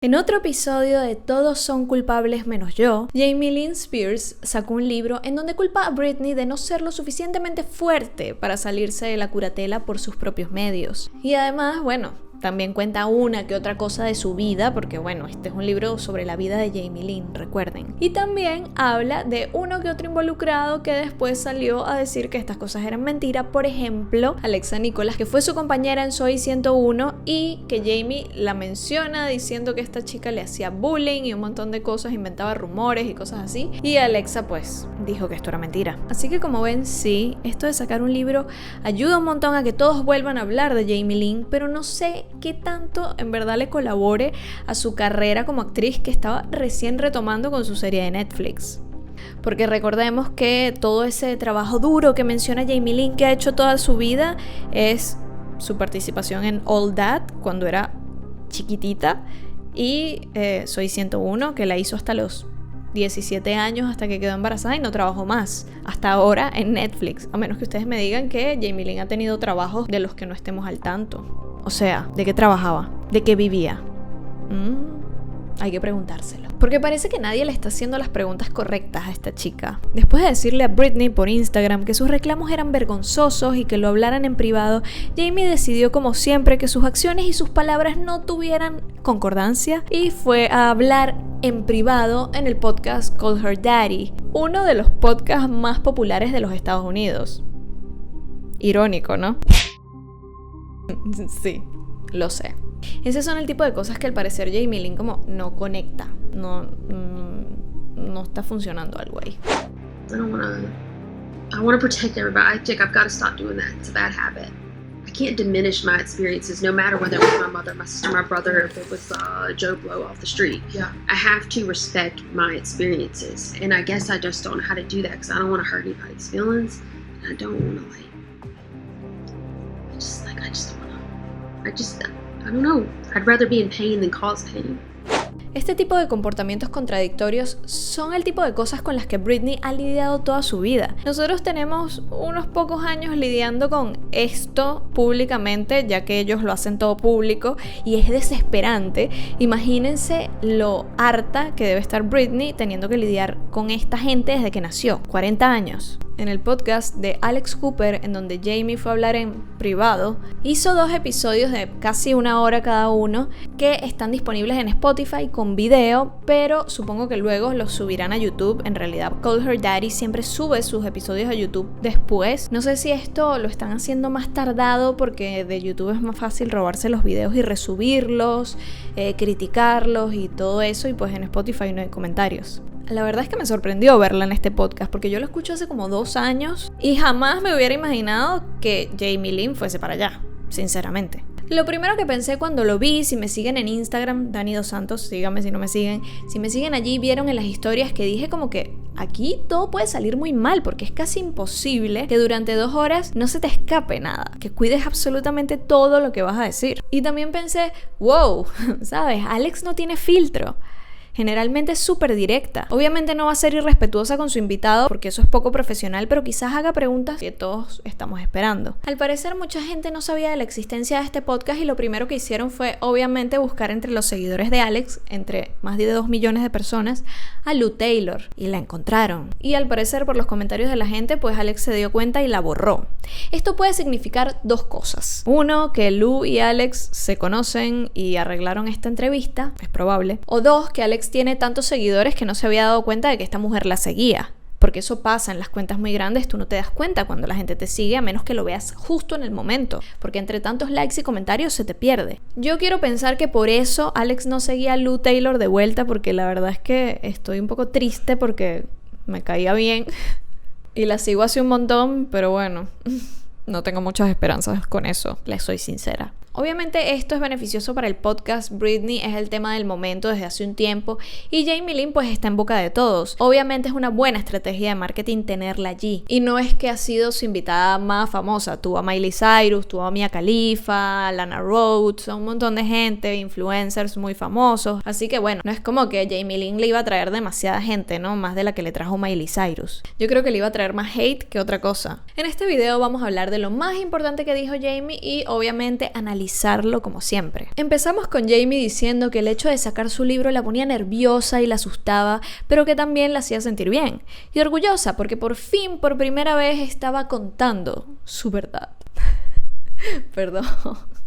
En otro episodio de Todos son culpables menos yo, Jamie Lynn Spears sacó un libro en donde culpa a Britney de no ser lo suficientemente fuerte para salirse de la curatela por sus propios medios. Y además, también cuenta una que otra cosa de su vida, porque este es un libro sobre la vida de Jamie Lynn, recuerden. Y también habla de uno que otro involucrado que después salió a decir que estas cosas eran mentira. Por ejemplo, Alexa Nicholas, que fue su compañera en Soy 101 y que Jamie la menciona diciendo que esta chica le hacía bullying y un montón de cosas, inventaba rumores y cosas así. Y Alexa dijo que esto era mentira. Así que como ven, sí, esto de sacar un libro ayuda un montón a que todos vuelvan a hablar de Jamie Lynn, pero no sé qué tanto en verdad le colabore a su carrera como actriz que estaba recién retomando con su serie de Netflix. Porque recordemos que todo ese trabajo duro que menciona Jamie Lynn que ha hecho toda su vida es su participación en All That cuando era chiquitita y Soy 101 que la hizo hasta los 17 años hasta que quedó embarazada y no trabajó más hasta ahora en Netflix, a menos que ustedes me digan que Jamie Lynn ha tenido trabajos de los que no estemos al tanto. O sea, ¿de qué trabajaba? ¿De qué vivía? Hay que preguntárselo. Porque parece que nadie le está haciendo las preguntas correctas a esta chica. Después de decirle a Britney por Instagram que sus reclamos eran vergonzosos y que lo hablaran en privado, Jamie decidió como siempre que sus acciones y sus palabras no tuvieran concordancia y fue a hablar en privado en el podcast Call Her Daddy, uno de los podcasts más populares de los Estados Unidos. Irónico, ¿no? Sí, lo sé. Ese son el tipo de cosas que al parecer Jamie Lynn como no conecta. No está funcionando algo ahí. I wanna protect everybody. I think I've got to stop doing that. It's a bad habit. I can't diminish my experiences, no matter whether it was my mother, my sister, my brother, or if it was Joe Blow off the street. Yeah. I have to respect my experiences, and I guess I just don't know how to do that because I don't want to hurt anybody's feelings, and I don't want to I don't know. I'd rather be in pain than cause pain. Este tipo de comportamientos contradictorios son el tipo de cosas con las que Britney ha lidiado toda su vida. Nosotros tenemos unos pocos años lidiando con esto públicamente, ya que ellos lo hacen todo público y es desesperante. Imagínense lo harta que debe estar Britney teniendo que lidiar con esta gente desde que nació, 40 años. En el podcast de Alex Cooper, en donde Jamie fue a hablar en privado, hizo 2 episodios de casi 1 hora cada uno que están disponibles en Spotify con video, pero supongo que luego los subirán a YouTube. En realidad, Call Her Daddy siempre sube sus episodios a YouTube después. No sé si esto lo están haciendo más tardado porque de YouTube es más fácil robarse los videos y resubirlos, criticarlos y todo eso, y pues en Spotify no hay comentarios. La verdad es que me sorprendió verla en este podcast porque yo lo escucho hace como 2 años y jamás me hubiera imaginado que Jamie Lynn fuese para allá, sinceramente. Lo primero que pensé cuando lo vi, si me siguen en Instagram, Dani Dos Santos, síganme si no me siguen. Si me siguen allí, vieron en las historias que dije como que aquí todo puede salir muy mal porque es casi imposible que durante 2 horas no se te escape nada, que cuides absolutamente todo lo que vas a decir. Y también pensé, wow, ¿sabes? Alex no tiene filtro. Generalmente es súper directa. Obviamente no va a ser irrespetuosa con su invitado porque eso es poco profesional, pero quizás haga preguntas que todos estamos esperando. Al parecer mucha gente no sabía de la existencia de este podcast y lo primero que hicieron fue obviamente buscar entre los seguidores de Alex, entre más de 2 millones de personas, a Lou Taylor, y la encontraron. Y al parecer por los comentarios de la gente, pues Alex se dio cuenta y la borró. Esto puede significar 2 cosas. 1, que Lou y Alex se conocen y arreglaron esta entrevista, es probable. O 2, que Alex tiene tantos seguidores que no se había dado cuenta de que esta mujer la seguía. Porque eso pasa en las cuentas muy grandes, tú no te das cuenta cuando la gente te sigue a menos que lo veas justo en el momento, porque entre tantos likes y comentarios se te pierde. Yo quiero pensar que por eso Alex no seguía a Lou Taylor de vuelta, porque la verdad es que estoy un poco triste porque me caía bien y la sigo hace un montón, pero no tengo muchas esperanzas con eso, les soy sincera. Obviamente esto es beneficioso para el podcast. Britney es el tema del momento desde hace un tiempo y Jamie Lynn pues está en boca de todos. Obviamente es una buena estrategia de marketing tenerla allí. Y no es que ha sido su invitada más famosa. Tuvo a Miley Cyrus, tuvo a Mia Khalifa, Lana Rhoades, un montón de gente, influencers muy famosos. Así que no es como que Jamie Lynn le iba a traer demasiada gente, ¿no? Más de la que le trajo Miley Cyrus. Yo creo que le iba a traer más hate que otra cosa. En este video vamos a hablar de lo más importante que dijo Jamie y obviamente analizar normalizarlo como siempre. Empezamos con Jamie diciendo que el hecho de sacar su libro la ponía nerviosa y la asustaba, pero que también la hacía sentir bien. Y orgullosa porque por fin, por primera vez, estaba contando su verdad. Perdón.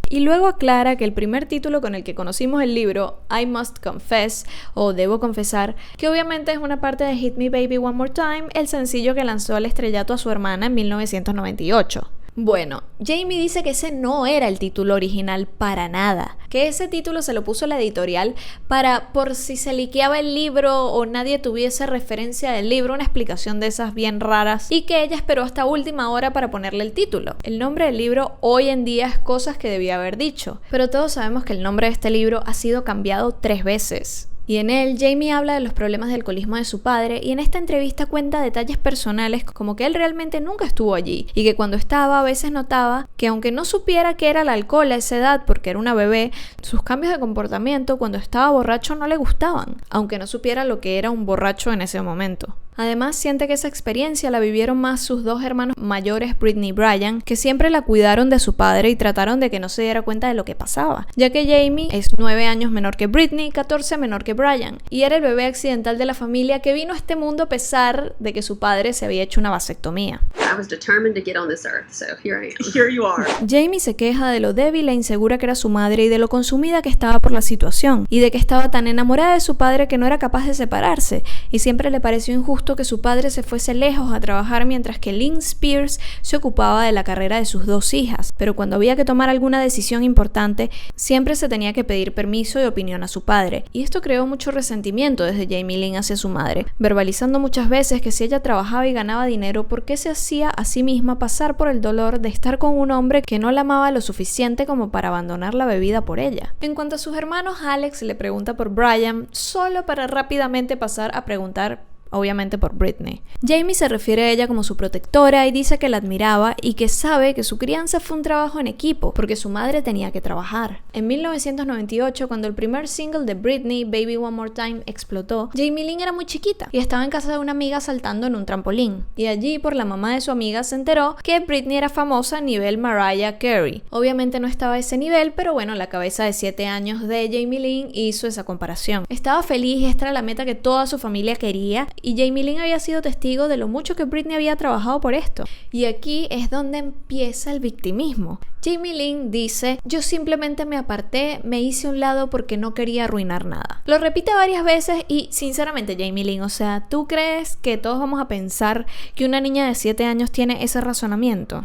Y luego aclara que el primer título con el que conocimos el libro, I Must Confess, o Debo Confesar, que obviamente es una parte de Hit Me Baby One More Time, el sencillo que lanzó al estrellato a su hermana en 1998. Bueno, Jamie dice que ese no era el título original para nada, que ese título se lo puso la editorial para, por si se liqueaba el libro o nadie tuviese referencia del libro, una explicación de esas bien raras, y que ella esperó hasta última hora para ponerle el título. El nombre del libro hoy en día es Cosas que debía haber dicho, pero todos sabemos que el nombre de este libro ha sido cambiado 3 veces. Y en él, Jamie habla de los problemas de alcoholismo de su padre y en esta entrevista cuenta detalles personales como que él realmente nunca estuvo allí y que cuando estaba a veces notaba que aunque no supiera qué era el alcohol a esa edad porque era una bebé, sus cambios de comportamiento cuando estaba borracho no le gustaban, aunque no supiera lo que era un borracho en ese momento. Además, siente que esa experiencia la vivieron más sus 2 hermanos mayores, Britney y Brian, que siempre la cuidaron de su padre y trataron de que no se diera cuenta de lo que pasaba, ya que Jamie es 9 años menor que Britney, 14 menor que Brian, y era el bebé accidental de la familia que vino a este mundo a pesar de que su padre se había hecho una vasectomía. I was determined to get on this earth, so here I am. Here you are. Jamie se queja de lo débil e insegura que era su madre y de lo consumida que estaba por la situación, y de que estaba tan enamorada de su padre que no era capaz de separarse, y siempre le pareció injusto que su padre se fuese lejos a trabajar mientras que Lynn Spears se ocupaba de la carrera de sus 2 hijas, pero cuando había que tomar alguna decisión importante, siempre se tenía que pedir permiso y opinión a su padre, y esto creó mucho resentimiento desde Jamie Lynn hacia su madre, verbalizando muchas veces que si ella trabajaba y ganaba dinero, ¿por qué se hacía a sí misma pasar por el dolor de estar con un hombre que no la amaba lo suficiente como para abandonar la bebida por ella? En cuanto a sus hermanos, Alex le pregunta por Brian, solo para rápidamente pasar a preguntar obviamente por Britney. Jamie se refiere a ella como su protectora y dice que la admiraba y que sabe que su crianza fue un trabajo en equipo porque su madre tenía que trabajar. En 1998, cuando el primer single de Britney, Baby One More Time, explotó, Jamie Lynn era muy chiquita y estaba en casa de una amiga saltando en un trampolín. Y allí, por la mamá de su amiga, se enteró que Britney era famosa a nivel Mariah Carey. Obviamente no estaba a ese nivel, pero bueno, la cabeza de 7 años de Jamie Lynn hizo esa comparación. Estaba feliz y esta era la meta que toda su familia quería, y Jamie Lynn había sido testigo de lo mucho que Britney había trabajado por esto. Y aquí es donde empieza el victimismo. Jamie Lynn dice: yo simplemente me aparté, me hice a un lado porque no quería arruinar nada. Lo repite varias veces y sinceramente, Jamie Lynn, o sea, ¿tú crees que todos vamos a pensar que una niña de 7 años tiene ese razonamiento?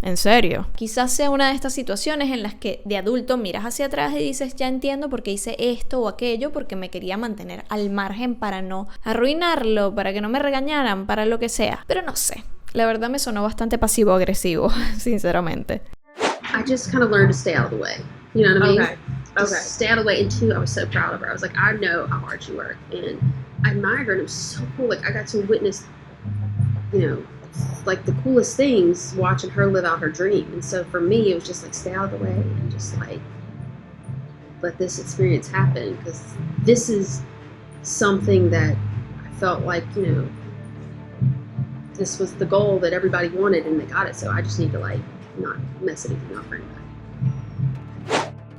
¿En serio? Quizás sea una de estas situaciones en las que de adulto miras hacia atrás y dices, ya entiendo por qué hice esto o aquello, porque me quería mantener al margen para no arruinarlo, para que no me regañaran, para lo que sea. Pero no sé, la verdad me sonó bastante pasivo-agresivo, sinceramente. I just kind of learned to stay out of the way. You know what I mean? Okay. Just stay out of the way. And 2, I was so proud of her. I was like, I know how hard you work. And I admired her, and it was so cool. Like, I got to witness, you know, like the coolest things watching her live out her dream. And so for me, it was just like, stay out of the way and just like let this experience happen, because this is something that I felt like, you know, this was the goal that everybody wanted and they got it. So I just need to like not mess anything up or anything.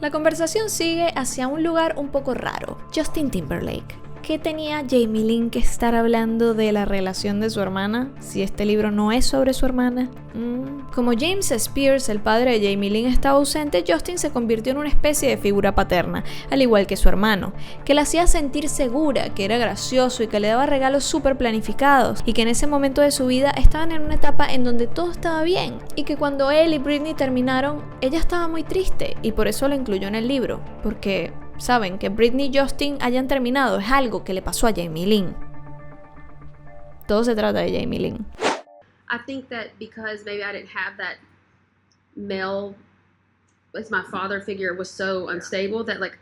La conversación sigue hacia un lugar un poco raro. Justin Timberlake. ¿Qué tenía Jamie Lynn que estar hablando de la relación de su hermana si este libro no es sobre su hermana? Como James Spears, el padre de Jamie Lynn, estaba ausente, Justin se convirtió en una especie de figura paterna, al igual que su hermano, que la hacía sentir segura, que era gracioso y que le daba regalos súper planificados, y que en ese momento de su vida estaban en una etapa en donde todo estaba bien, y que cuando él y Britney terminaron, ella estaba muy triste, y por eso lo incluyó en el libro, porque saben que Britney y Justin hayan terminado es algo que le pasó a Jamie Lynn. Todo se trata de Jamie Lynn. I think that because maybe I didn't have that male, as my father figure was so unstable, that like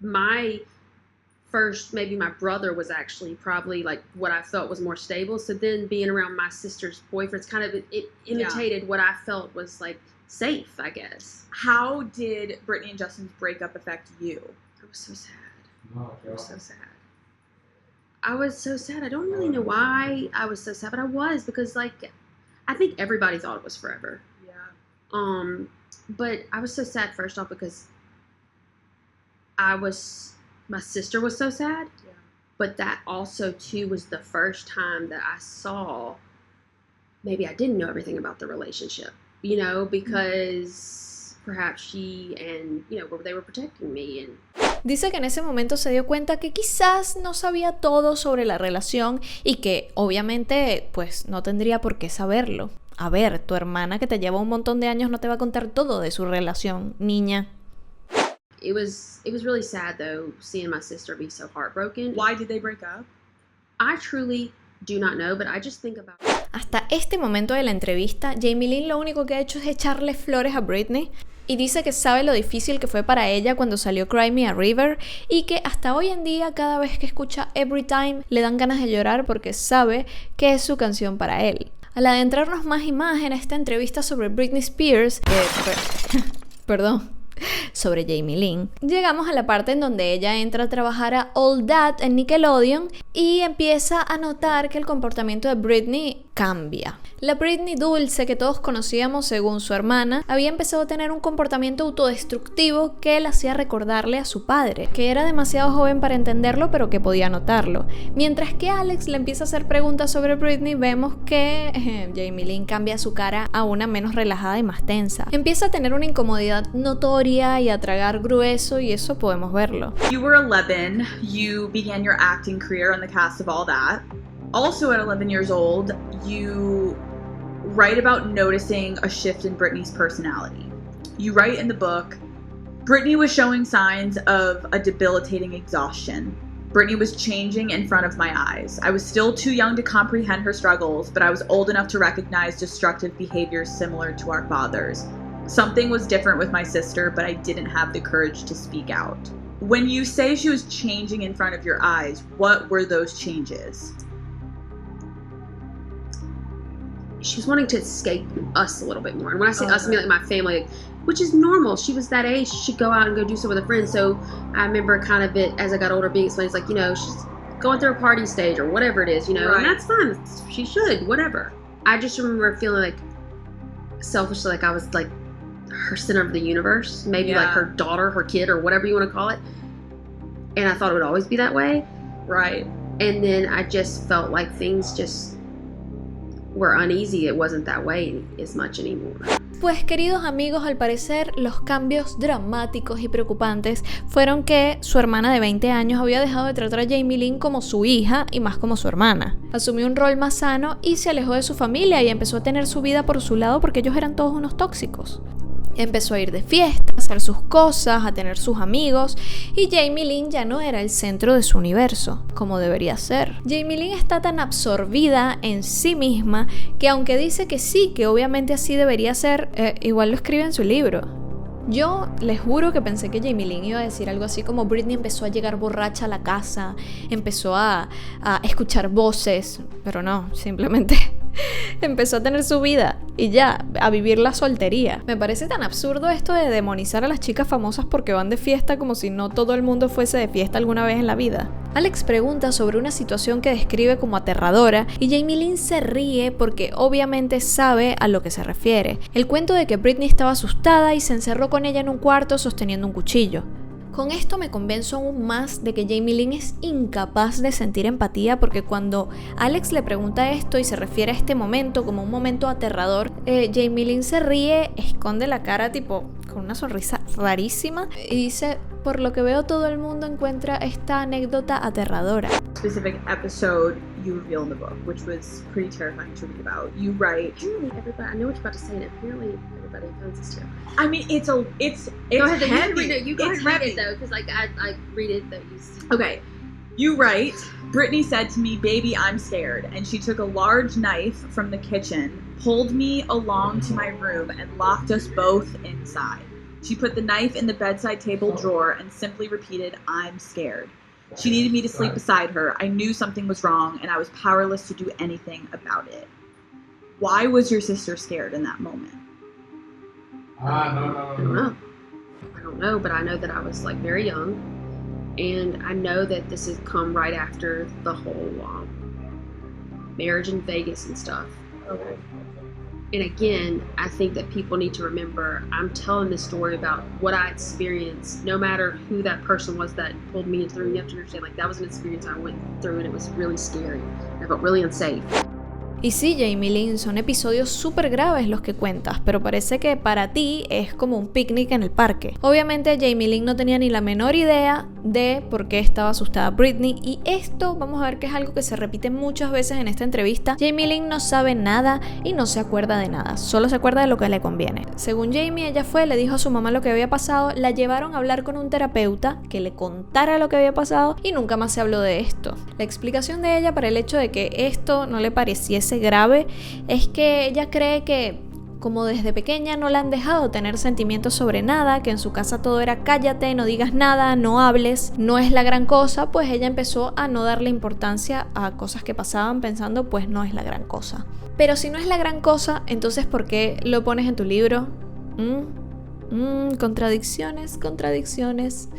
my first, maybe my brother was actually probably like what I felt was more stable. So then being around my sister's boyfriends kind of, it imitated what I felt was like safe, I guess. How did Britney and Justin's breakup affect you? I was so sad. I was so sad. I was so sad. I don't really know why I was so sad, but I was, because like I think everybody thought it was forever. Yeah. But I was so sad first off because my sister was so sad. Yeah. But that also too was the first time that I saw maybe I didn't know everything about the relationship, because perhaps she and, they were protecting me. And dice que en ese momento se dio cuenta que quizás no sabía todo sobre la relación y que obviamente pues no tendría por qué saberlo. A ver, tu hermana que te lleva un montón de años no te va a contar todo de su relación, niña. It was really sad though, seeing my sister be so heartbroken. Why did they break up? I truly do not know, but I just think about it. Hasta este momento de la entrevista, Jamie Lynn lo único que ha hecho es echarle flores a Britney y dice que sabe lo difícil que fue para ella cuando salió Cry Me a River y que hasta hoy en día cada vez que escucha Every Time le dan ganas de llorar porque sabe que es su canción para él. Al adentrarnos más y más en esta entrevista sobre Britney Spears, sobre Jamie Lynn, llegamos a la parte en donde ella entra a trabajar a All That en Nickelodeon y empieza a notar que el comportamiento de Britney cambia. La Britney dulce que todos conocíamos según su hermana había empezado a tener un comportamiento autodestructivo que la hacía recordarle a su padre, que era demasiado joven para entenderlo pero que podía notarlo. Mientras que Alex le empieza a hacer preguntas sobre Britney, vemos que Jamie Lynn cambia su cara a una menos relajada y más tensa. Empieza a tener una incomodidad notoria y a tragar grueso y eso podemos verlo. You were 11, you began your acting career on the cast of All That. Also at 11 years old, you write about noticing a shift in Britney's personality. You write in the book, Britney was showing signs of a debilitating exhaustion. Britney was changing in front of my eyes. I was still too young to comprehend her struggles, but I was old enough to recognize destructive behaviors similar to our father's. Something was different with my sister, but I didn't have the courage to speak out. When you say she was changing in front of your eyes, what were those changes? She was wanting to escape us a little bit more. And when I say us, I mean like my family, which is normal. She was that age. She should go out and go do stuff with her friends. So I remember kind of it, as I got older, being explained, it's like, she's going through a party stage or whatever it is, Right. And that's fine. She should, whatever. I just remember feeling like selfishly, like I was like her center of the universe, maybe like her daughter, her kid, or whatever you want to call it. And I thought it would always be that way. Right. And then I just felt like things just were uneasy. It wasn't that way as much anymore. Pues queridos amigos, al parecer los cambios dramáticos y preocupantes fueron que su hermana de 20 años había dejado de tratar a Jamie Lynn como su hija y más como su hermana. Asumió un rol más sano y se alejó de su familia y empezó a tener su vida por su lado porque ellos eran todos unos tóxicos. Empezó a ir de fiesta, a hacer sus cosas, a tener sus amigos y Jamie Lynn ya no era el centro de su universo, como debería ser. Jamie Lynn está tan absorbida en sí misma que aunque dice que sí, que obviamente así debería ser, igual lo escribe en su libro. Yo les juro que pensé que Jamie Lynn iba a decir algo así como Britney empezó a llegar borracha a la casa, empezó a escuchar voces, pero no, simplemente empezó a tener su vida y ya, a vivir la soltería. Me parece tan absurdo esto de demonizar a las chicas famosas porque van de fiesta como si no todo el mundo fuese de fiesta alguna vez en la vida. Alex pregunta sobre una situación que describe como aterradora y Jamie Lynn se ríe porque obviamente sabe a lo que se refiere. El cuento de que Britney estaba asustada y se encerró con ella en un cuarto sosteniendo un cuchillo. Con esto me convenzo aún más de que Jamie Lynn es incapaz de sentir empatía porque cuando Alex le pregunta esto y se refiere a este momento como un momento aterrador, Jamie Lynn se ríe, esconde la cara tipo con una sonrisa rarísima y dice, por lo que veo todo el mundo encuentra esta anécdota aterradora. Specific episode you reveal in the book, which was pretty terrifying to read about. You write. Apparently everybody, I know what you're about to say, and apparently everybody finds this terrifying. I mean, it's Go ahead, heavy. you go It's ahead and read heavy. it though, because like I read it though. You see. Okay, you write, Britney said to me, baby, I'm scared. And she took a large knife from the kitchen, pulled me along to my room, and locked us both inside. She put the knife in the bedside table drawer and simply repeated, I'm scared. She needed me to sleep beside her. I knew something was wrong, and I was powerless to do anything about it. Why was your sister scared in that moment? I don't know, but I know that I was like very young, and I know that this has come right after the whole marriage in Vegas and stuff. Okay. And again, I think that people need to remember I'm telling this story about what I experienced, no matter who that person was that pulled me into the room. You have to understand, like, that was an experience I went through and it was really scary. I felt really unsafe. Y sí, Jamie Lynn, son episodios súper graves los que cuentas, pero parece que para ti es como un picnic en el parque. Obviamente Jamie Lynn no tenía ni la menor idea de por qué estaba asustada Britney, y esto vamos a ver que es algo que se repite muchas veces en esta entrevista. Jamie Lynn no sabe nada y no se acuerda de nada, solo se acuerda de lo que le conviene. Según Jamie, ella le dijo a su mamá lo que había pasado, la llevaron a hablar con un terapeuta que le contara lo que había pasado y nunca más se habló de esto. La explicación de ella para el hecho de que esto no le pareciese grave es que ella cree que como desde pequeña no la han dejado tener sentimientos sobre nada, que en su casa todo era cállate, no digas nada, no hables, no es la gran cosa, pues ella empezó a no darle importancia a cosas que pasaban pensando pues no es la gran cosa. Pero si no es la gran cosa, entonces ¿por qué lo pones en tu libro? Contradicciones.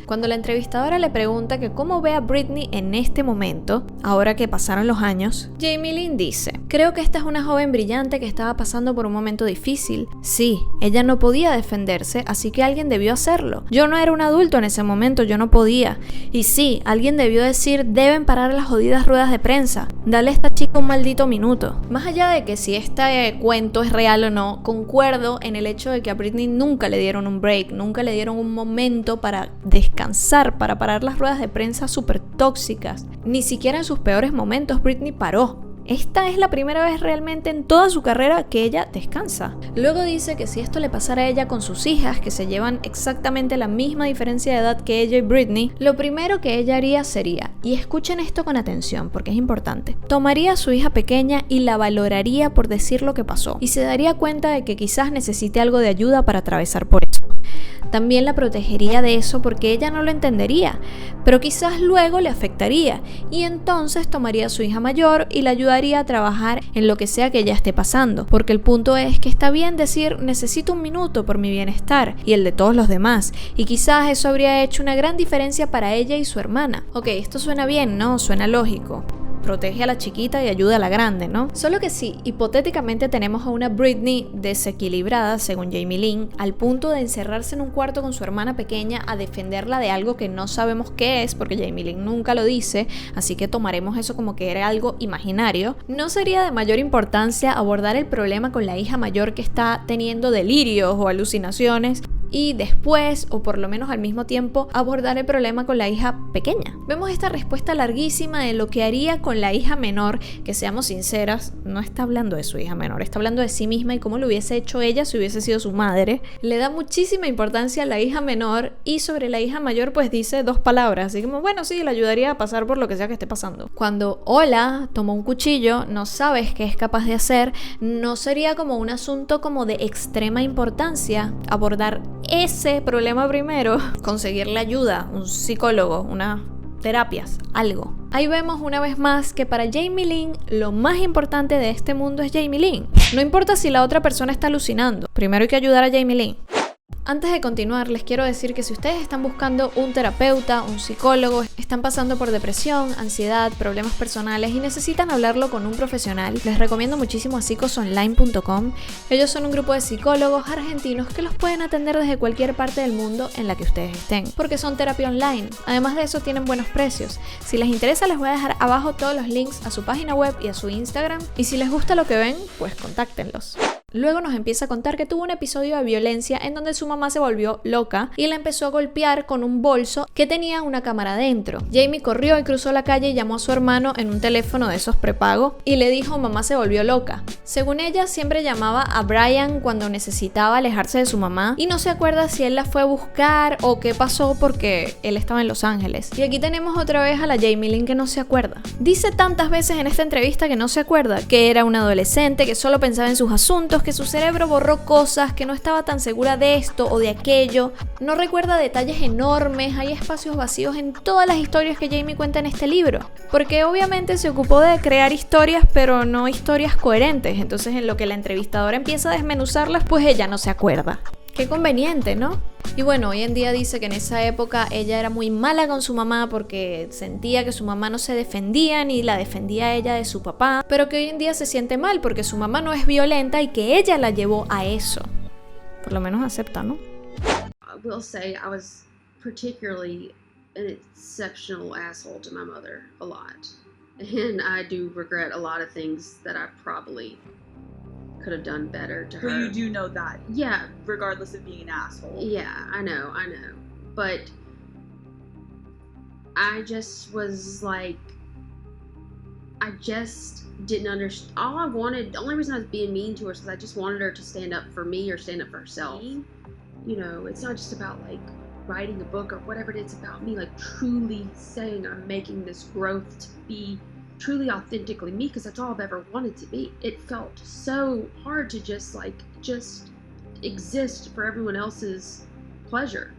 Cuando la entrevistadora le pregunta que cómo ve a Britney en este momento, ahora que pasaron los años, Jamie Lynn dice: creo que esta es una joven brillante que estaba pasando por un momento difícil. Sí, ella no podía defenderse, así que alguien debió hacerlo. Yo no era un adulto en ese momento, yo no podía. Y sí, alguien debió decir: deben parar las jodidas ruedas de prensa. Dale a esta chica un maldito minuto. Más allá de que si este cuento es real o no, concuerdo en el hecho de que a Britney nunca le dieron un break, nunca le dieron un momento para descansar, para parar las ruedas de prensa súper tóxicas. Ni siquiera en sus peores momentos Britney paró. Esta es la primera vez realmente en toda su carrera que ella descansa. Luego dice que si esto le pasara a ella con sus hijas, que se llevan exactamente la misma diferencia de edad que ella y Britney, lo primero que ella haría sería, y escuchen esto con atención porque es importante, tomaría a su hija pequeña y la valoraría por decir lo que pasó, y se daría cuenta de que quizás necesite algo de ayuda para atravesar por eso. También la protegería de eso porque ella no lo entendería, pero quizás luego le afectaría, y entonces tomaría a su hija mayor y la ayudaría a trabajar en lo que sea que ella esté pasando, porque el punto es que está bien decir necesito un minuto por mi bienestar y el de todos los demás, y quizás eso habría hecho una gran diferencia para ella y su hermana. Ok, esto suena bien, ¿no? Suena lógico. Protege a la chiquita y ayuda a la grande, ¿no? Solo que sí, hipotéticamente tenemos a una Britney desequilibrada, según Jamie Lynn, al punto de encerrarse en un cuarto con su hermana pequeña a defenderla de algo que no sabemos qué es, porque Jamie Lynn nunca lo dice, así que tomaremos eso como que era algo imaginario. ¿No sería de mayor importancia abordar el problema con la hija mayor que está teniendo delirios o alucinaciones, y después, o por lo menos al mismo tiempo, abordar el problema con la hija pequeña? Vemos esta respuesta larguísima de lo que haría con la hija menor, que seamos sinceras, no está hablando de su hija menor, está hablando de sí misma y cómo lo hubiese hecho ella si hubiese sido su madre. Le da muchísima importancia a la hija menor, y sobre la hija mayor pues dice 2 palabras, así como bueno, sí, la ayudaría a pasar por lo que sea que esté pasando. Cuando Ola toma un cuchillo, no sabes qué es capaz de hacer, no sería como un asunto como de extrema importancia abordar ese problema primero, conseguirle ayuda, un psicólogo, unas terapias, algo. Ahí vemos una vez más que para Jamie Lynn lo más importante de este mundo es Jamie Lynn. No importa si la otra persona está alucinando, primero hay que ayudar a Jamie Lynn. Antes de continuar, les quiero decir que si ustedes están buscando un terapeuta, un psicólogo, están pasando por depresión, ansiedad, problemas personales y necesitan hablarlo con un profesional, les recomiendo muchísimo a psicosonline.com. Ellos son un grupo de psicólogos argentinos que los pueden atender desde cualquier parte del mundo en la que ustedes estén, porque son terapia online. Además de eso, tienen buenos precios. Si les interesa, les voy a dejar abajo todos los links a su página web y a su Instagram, y si les gusta lo que ven, pues contáctenlos. Luego nos empieza a contar que tuvo un episodio de violencia en donde su mamá se volvió loca y la empezó a golpear con un bolso que tenía una cámara dentro. Jamie corrió y cruzó la calle y llamó a su hermano en un teléfono de esos prepago y le dijo: mamá se volvió loca. Según ella, siempre llamaba a Brian cuando necesitaba alejarse de su mamá, y no se acuerda si él la fue a buscar o qué pasó porque él estaba en Los Ángeles. Y aquí tenemos otra vez a la Jamie Lynn que no se acuerda. Dice tantas veces en esta entrevista que no se acuerda, que era una adolescente, que solo pensaba en sus asuntos, que su cerebro borró cosas, que no estaba tan segura de esto o de aquello. No recuerda detalles enormes, hay espacios vacíos en todas las historias que Jamie cuenta en este libro, porque obviamente se ocupó de crear historias, pero no historias coherentes. Entonces, en lo que la entrevistadora empieza a desmenuzarlas, pues ella no se acuerda. Qué conveniente, ¿no? Y bueno, hoy en día dice que en esa época ella era muy mala con su mamá porque sentía que su mamá no se defendía ni la defendía a ella de su papá, pero que hoy en día se siente mal porque su mamá no es violenta y que ella la llevó a eso. Por lo menos acepta, ¿no? I will say I was particularly an exceptional asshole to my mother a lot. And I do regret a lot of things that I probably could have done better to her. But you do know that. Yeah. Regardless of being an asshole. Yeah, I know. But I just was like, I just didn't understand. The only reason I was being mean to her is because I just wanted her to stand up for me or stand up for herself. You know, it's not just about like writing a book or whatever it is, about me like truly saying I'm making this growth to be truly authentically me, because that's all I've ever wanted to be. It felt so hard to just exist for everyone else's pleasure.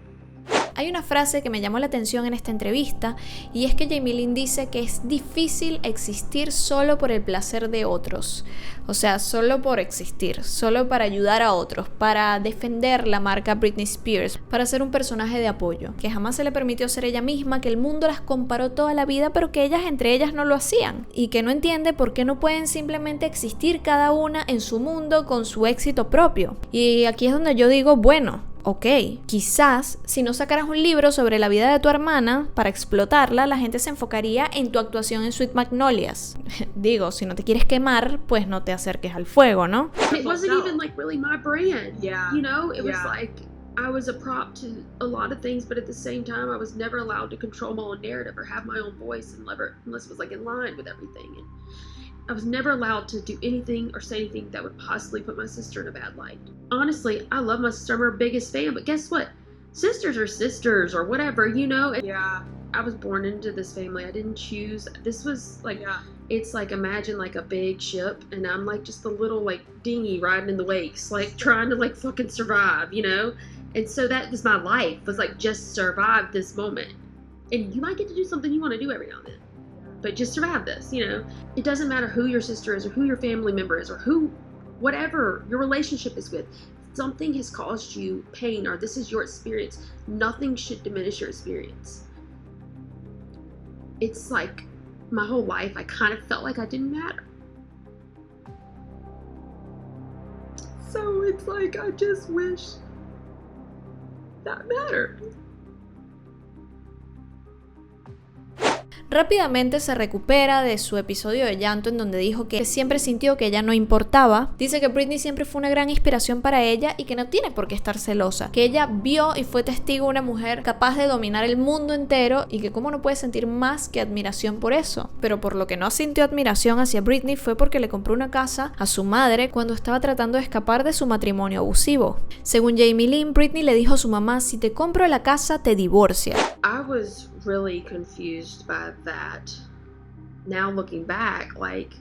Hay una frase que me llamó la atención en esta entrevista y es que Jamie Lynn dice que es difícil existir solo por el placer de otros. O sea, solo por existir, solo para ayudar a otros, para defender la marca Britney Spears, para ser un personaje de apoyo, que jamás se le permitió ser ella misma, que el mundo las comparó toda la vida, pero que ellas entre ellas no lo hacían y que no entiende por qué no pueden simplemente existir cada una en su mundo con su éxito propio. Y aquí es donde yo digo, bueno, ok, quizás si no sacaras un libro sobre la vida de tu hermana para explotarla, la gente se enfocaría en tu actuación en Sweet Magnolias. Digo, si no te quieres quemar, pues no te acerques al fuego, ¿no? It wasn't even like really my brand. Yeah. You know, it was like I was a prop to a lot of things, but at the same time I was never allowed to control my own narrative or have my own voice unless it was like in line with everything. And I was never allowed to do anything or say anything that would possibly put my sister in a bad light. Honestly, I love my sister. I'm her biggest fan, but guess what? Sisters are sisters or whatever, you know? Yeah. I was born into this family. I didn't choose. This was like, it's like, imagine like a big ship and I'm like just a little like dinghy riding in the wakes, like trying to like fucking survive, you know? And so that was my life, was like just survive this moment. And you might get to do something you want to do every now and then, but just survive this, you know? It doesn't matter who your sister is or who your family member is or who, whatever your relationship is with. If something has caused you pain or this is your experience, nothing should diminish your experience. It's like my whole life I kind of felt like I didn't matter. So it's like I just wish that mattered. Rápidamente se recupera de su episodio de llanto en donde dijo que siempre sintió que ella no importaba. Dice que Britney siempre fue una gran inspiración para ella y que no tiene por qué estar celosa. Que ella vio y fue testigo de una mujer capaz de dominar el mundo entero y que cómo no puede sentir más que admiración por eso. Pero por lo que no sintió admiración hacia Britney fue porque le compró una casa a su madre cuando estaba tratando de escapar de su matrimonio abusivo. Según Jamie Lynn, Britney le dijo a su mamá, si te compro la casa te divorcia. I was really confused by that. Now looking back, like,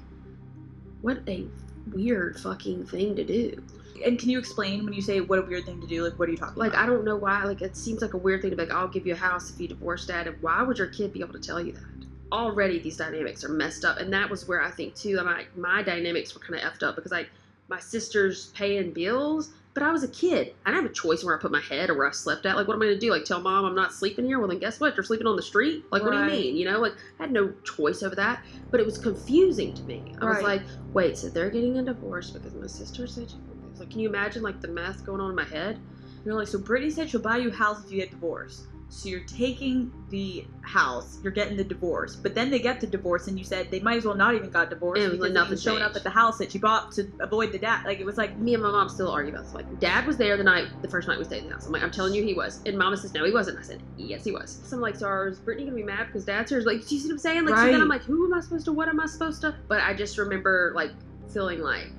what a weird fucking thing to do. And can you explain when you say what a weird thing to do? Like, what are you talking about? Like, I don't know why. Like, it seems like a weird thing to be like, I'll give you a house if you divorce dad. And why would your kid be able to tell you that? Already these dynamics are messed up. And that was where I think, too, my dynamics were kind of effed up because, like, my sister's paying bills, but I was a kid. I didn't have a choice where I put my head or where I slept at. Like, what am I going to do? Like, tell mom I'm not sleeping here? Well, then guess what? You're sleeping on the street? Like, what do you mean? You know, like, I had no choice over that. But it was confusing to me. I was like, wait, so they're getting a divorce because my sister said, like, can you imagine, like, the mess going on in my head? You're like, so Britney said she'll buy you a house if you get divorced. So you're taking the house, you're getting the divorce, but then they get the divorce, and you said they might as well not even got divorced because nothing showing up at the house that she bought to avoid the dad. Like, it was like, me and my mom still argue about this. Like, dad was there the first night we stayed in the house. I'm like, I'm telling you he was. And mama says, no, he wasn't. I said, yes, he was. So I'm like, so is Brittany gonna be mad because dad's here? Like, do you see what I'm saying? Like, so then I'm like, who am I supposed to, what am I supposed to? But I just remember, like, feeling like,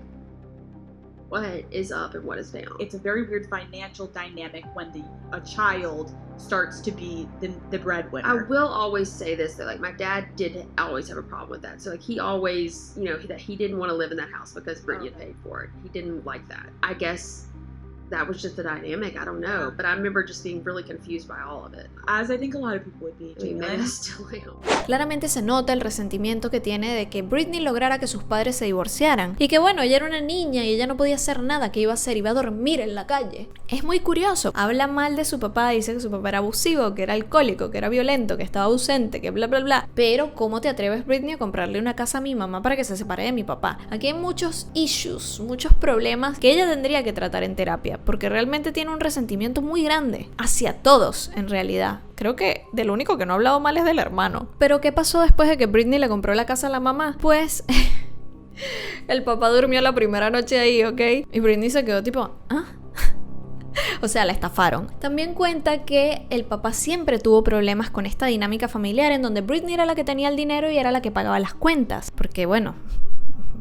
what is up and what is down? It's a very weird financial dynamic when a child starts to be the breadwinner. I will always say this, that, like, my dad did always have a problem with that. So, like, he always, you know, that he didn't want to live in that house because Brittany had paid for it. He didn't like that. I guess that was just the dynamic. I don't know. But I remember just being really confused by all of it. As I think a lot of people would be. I mean, maybe I still am. Claramente se nota el resentimiento que tiene de que Britney lograra que sus padres se divorciaran. Y que bueno, ella era una niña y ella no podía hacer nada. ¿Qué iba a hacer? Iba a dormir en la calle. Es muy curioso. Habla mal de su papá, dice que su papá era abusivo, que era alcohólico, que era violento, que estaba ausente, que bla bla bla. Pero ¿cómo te atreves, Britney, a comprarle una casa a mi mamá para que se separe de mi papá? Aquí hay muchos issues, muchos problemas que ella tendría que tratar en terapia, porque realmente tiene un resentimiento muy grande hacia todos, en realidad. Creo que del único que no ha hablado mal es del hermano. Pero ¿qué pasó después de que Britney le compró la casa a la mamá? Pues el papá durmió la primera noche ahí, ¿ok? Y Britney se quedó tipo, ¿ah? O sea, la estafaron. También cuenta que el papá siempre tuvo problemas con esta dinámica familiar en donde Britney era la que tenía el dinero y era la que pagaba las cuentas. Porque bueno,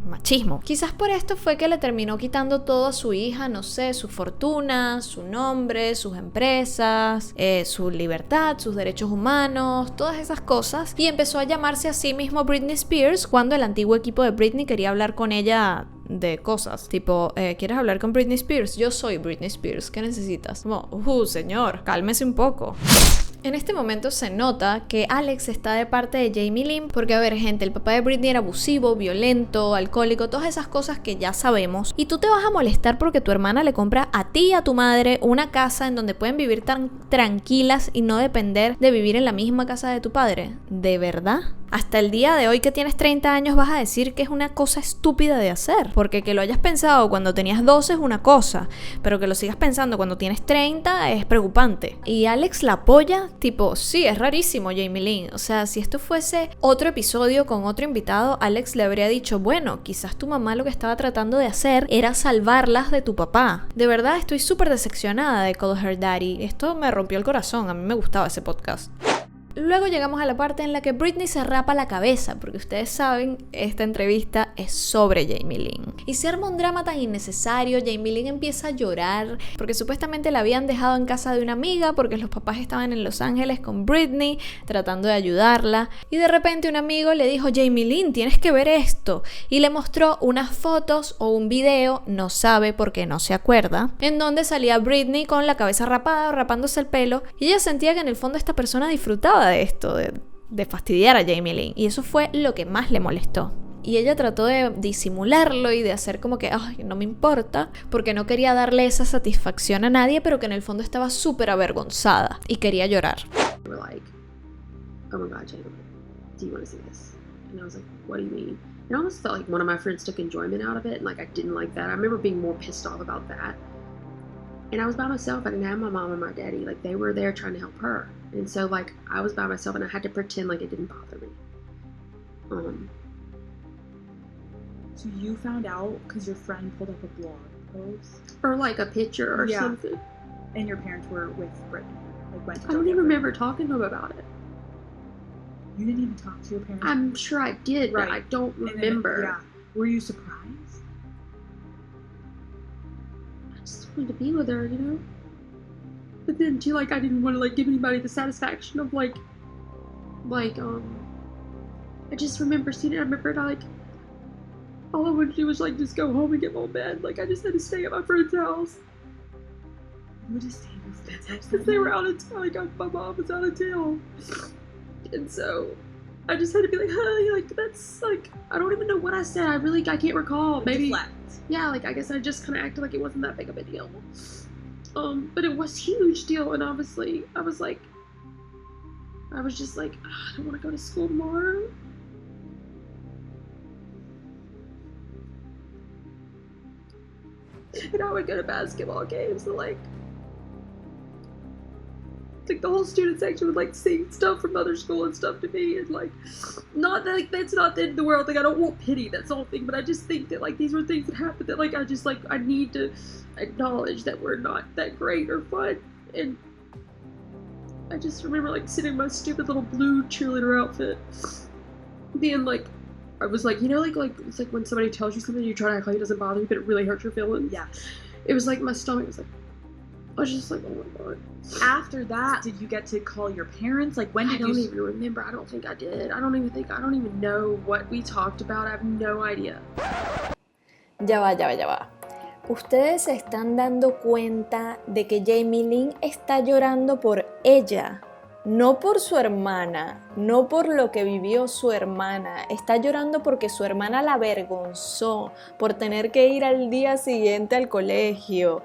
machismo. Quizás por esto fue que le terminó quitando todo a su hija, no sé, su fortuna, su nombre, sus empresas, su libertad, sus derechos humanos, todas esas cosas, y empezó a llamarse a sí mismo Britney Spears cuando el antiguo equipo de Britney quería hablar con ella de cosas, tipo, ¿quieres hablar con Britney Spears? Yo soy Britney Spears, ¿qué necesitas? Como, señor, cálmese un poco. En este momento se nota que Alex está de parte de Jamie Lynn porque, a ver, gente, el papá de Britney era abusivo, violento, alcohólico, todas esas cosas que ya sabemos, y tú te vas a molestar porque tu hermana le compra a ti y a tu madre una casa en donde pueden vivir tan tranquilas y no depender de vivir en la misma casa de tu padre. ¿De verdad? Hasta el día de hoy que tienes 30 años vas a decir que es una cosa estúpida de hacer, porque que lo hayas pensado cuando tenías 12 es una cosa, pero que lo sigas pensando cuando tienes 30 es preocupante. Y Alex la apoya, tipo, sí, es rarísimo, Jamie Lynn. O sea, si esto fuese otro episodio con otro invitado, Alex le habría dicho, bueno, quizás tu mamá lo que estaba tratando de hacer era salvarlas de tu papá. De verdad estoy súper decepcionada de Call Her Daddy. Esto me rompió el corazón, a mí me gustaba ese podcast. Luego llegamos a la parte en la que Britney se rapa la cabeza, porque ustedes saben, esta entrevista es sobre Jamie Lynn. Y se arma un drama tan innecesario, Jamie Lynn empieza a llorar, porque supuestamente la habían dejado en casa de una amiga, porque los papás estaban en Los Ángeles con Britney, tratando de ayudarla, y de repente un amigo le dijo, Jamie Lynn, tienes que ver esto, y le mostró unas fotos o un video, no sabe porque no se acuerda, en donde salía Britney con la cabeza rapada, rapándose el pelo, y ella sentía que en el fondo esta persona disfrutaba de esto, de fastidiar a Jamie Lynn, y eso fue lo que más le molestó. Y ella trató de disimularlo y de hacer como que, ay, no me importa, porque no quería darle esa satisfacción a nadie, pero que en el fondo estaba súper avergonzada y quería llorar. They were like, oh my God, Jamie, do you want to see this? And I was like, what do you mean? And I almost felt like one of my friends took enjoyment out of it, and like I didn't like that. I remember being more pissed off about that. And I was by myself. I didn't have my mom and my daddy. Like, they were there trying to help her. And so, like, I was by myself, and I had to pretend like it didn't bother me. So you found out because your friend pulled up a blog post? Or, like, a picture or something. And your parents were with Britney? Like, went to I don't even remember talking to them about it. You didn't even talk to your parents? I'm sure I did, but I don't remember. Yeah. Were you surprised? I just wanted to be with her, you know? But then too, like, I didn't want to, like, give anybody the satisfaction of, I just remember seeing it. I remember, like, all I wanted to do was, like, just go home and get my own bed. Like, I just had to stay at my friend's house. You would just stay at your friend's house? Because they were out of town. Like, my mom was out of town. And so, I just had to be like, hey, like, that's, like, I don't even know what I said. I can't recall. Maybe, deflect. Yeah, like, I guess I just kind of acted like it wasn't that big of a deal. But it was a huge deal, and obviously, I was just like, I don't want to go to school tomorrow. And I would go to basketball games, and, like, the whole student section would, like, sing stuff from other school and stuff to me, and, like, not that, like, that's not the end of the world, like, I don't want pity, that's the whole thing, but I just think that, like, these were things that happened that, like, I just, like, I need to acknowledge that we're not that great or fun, and I just remember, like, sitting in my stupid little blue cheerleader outfit, being, like, I was, like, you know, like, it's like when somebody tells you something, you try to act like it doesn't bother you, but it really hurts your feelings? Yeah. It was, like, my stomach was, like, I was just like, oh my God. After that, did you get to call your parents? Like, when did you... I don't even remember. I don't think I did. I don't even know what we talked about. I have no idea. Ya va. Ustedes se están dando cuenta de que Jamie Lynn está llorando por ella, no por su hermana, no por lo que vivió su hermana. Está llorando porque su hermana la avergonzó por tener que ir al día siguiente al colegio.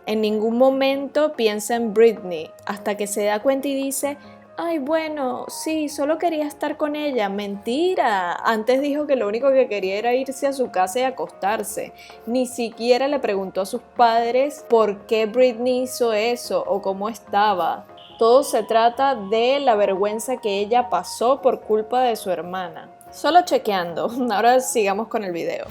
En ningún momento piensa en Britney, hasta que se da cuenta y dice: ay, bueno, sí, solo quería estar con ella. Mentira. Antes dijo que lo único que quería era irse a su casa y acostarse. Ni siquiera le preguntó a sus padres por qué Britney hizo eso o cómo estaba. Todo se trata de la vergüenza que ella pasó por culpa de su hermana. Solo chequeando. Ahora sigamos con el video.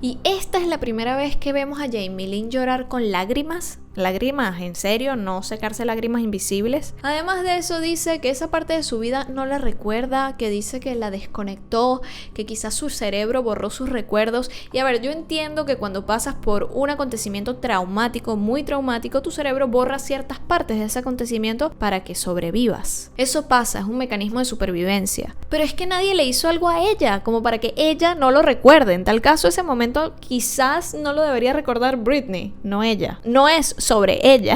Y esta es la primera vez que vemos a Jamie Lynn llorar con lágrimas. Lágrimas, en serio, no secarse lágrimas invisibles. Además de eso, dice que esa parte de su vida no la recuerda, que dice que la desconectó, que quizás su cerebro borró sus recuerdos. Y a ver, yo entiendo que cuando pasas por un acontecimiento traumático, muy traumático, tu cerebro borra ciertas partes de ese acontecimiento para que sobrevivas. Eso pasa, es un mecanismo de supervivencia. Pero es que nadie le hizo algo a ella, como para que ella no lo recuerde. En tal caso, ese momento quizás no lo debería recordar Britney, no ella. No es sobre ella.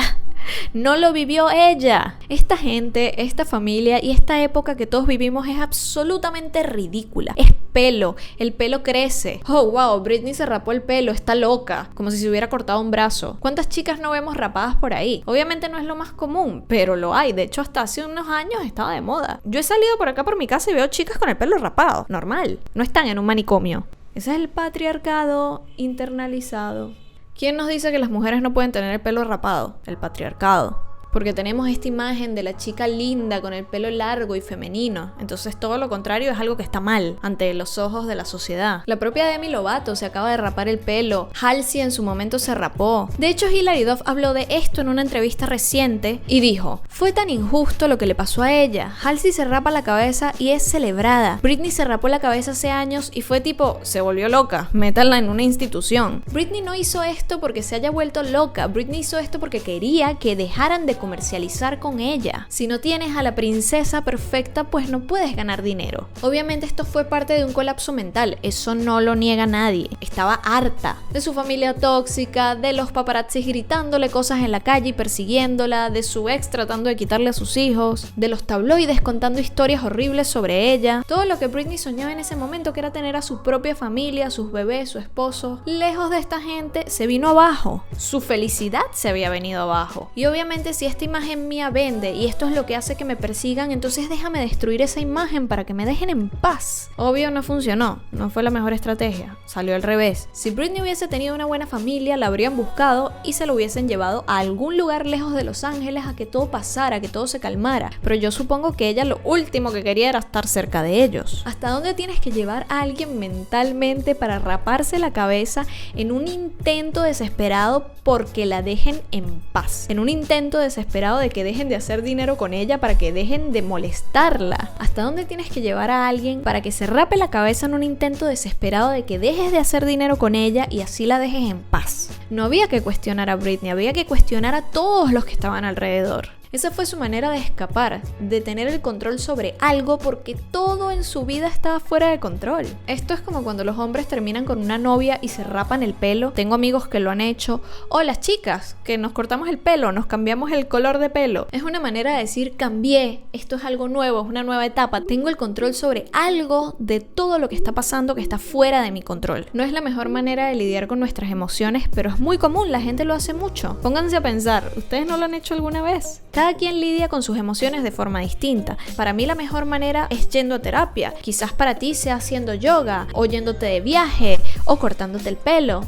No lo vivió ella. Esta gente, esta familia y esta época que todos vivimos es absolutamente ridícula. Es pelo, el pelo crece. Oh, wow, Britney se rapó el pelo, está loca, como si se hubiera cortado un brazo. ¿Cuántas chicas no vemos rapadas por ahí? Obviamente no es lo más común, pero lo hay. De hecho, hasta hace unos años estaba de moda. Yo he salido por acá por mi casa y veo chicas con el pelo rapado. Normal. No están en un manicomio. Ese es el patriarcado internalizado. ¿Quién nos dice que las mujeres no pueden tener el pelo rapado? El patriarcado. Porque tenemos esta imagen de la chica linda con el pelo largo y femenino. Entonces todo lo contrario es algo que está mal ante los ojos de la sociedad. La propia Demi Lovato se acaba de rapar el pelo. Halsey en su momento se rapó. De hecho, Hilary Duff habló de esto en una entrevista reciente y dijo: fue tan injusto lo que le pasó a ella. Halsey se rapa la cabeza y es celebrada. Britney se rapó la cabeza hace años y fue tipo: se volvió loca, métanla en una institución. Britney no hizo esto porque se haya vuelto loca. Britney hizo esto porque quería que dejaran de comercializar con ella. Si no tienes a la princesa perfecta, pues no puedes ganar dinero. Obviamente esto fue parte de un colapso mental, eso no lo niega nadie. Estaba harta de su familia tóxica, de los paparazzis gritándole cosas en la calle y persiguiéndola, de su ex tratando de quitarle a sus hijos, de los tabloides contando historias horribles sobre ella. Todo lo que Britney soñaba en ese momento, que era tener a su propia familia, sus bebés, su esposo, lejos de esta gente, se vino abajo. Su felicidad se había venido abajo. Y obviamente si esta imagen mía vende y esto es lo que hace que me persigan, entonces déjame destruir esa imagen para que me dejen en paz. Obvio no funcionó, no fue la mejor estrategia, salió al revés. Si Britney hubiese tenido una buena familia, la habrían buscado y se lo hubiesen llevado a algún lugar lejos de Los Ángeles a que todo pasara, que todo se calmara. Pero yo supongo que ella lo último que quería era estar cerca de ellos. ¿Hasta dónde tienes que llevar a alguien mentalmente para raparse la cabeza en un intento desesperado porque la dejen en paz? En un intento desesperado de que dejen de hacer dinero con ella, para que dejen de molestarla. ¿Hasta dónde tienes que llevar a alguien para que se rape la cabeza en un intento desesperado de que dejes de hacer dinero con ella y así la dejes en paz? No había que cuestionar a Britney, había que cuestionar a todos los que estaban alrededor. Esa fue su manera de escapar, de tener el control sobre algo, porque todo en su vida estaba fuera de control. Esto es como cuando los hombres terminan con una novia y se rapan el pelo. Tengo amigos que lo han hecho. O las chicas, que nos cortamos el pelo, nos cambiamos el color de pelo. Es una manera de decir: cambié, esto es algo nuevo, es una nueva etapa. Tengo el control sobre algo de todo lo que está pasando que está fuera de mi control. No es la mejor manera de lidiar con nuestras emociones, pero es muy común, la gente lo hace mucho. Pónganse a pensar, ¿ustedes no lo han hecho alguna vez? Cada quien lidia con sus emociones de forma distinta. Para mí la mejor manera es yendo a terapia. Quizás para ti sea haciendo yoga, o yéndote de viaje, o cortándote el pelo.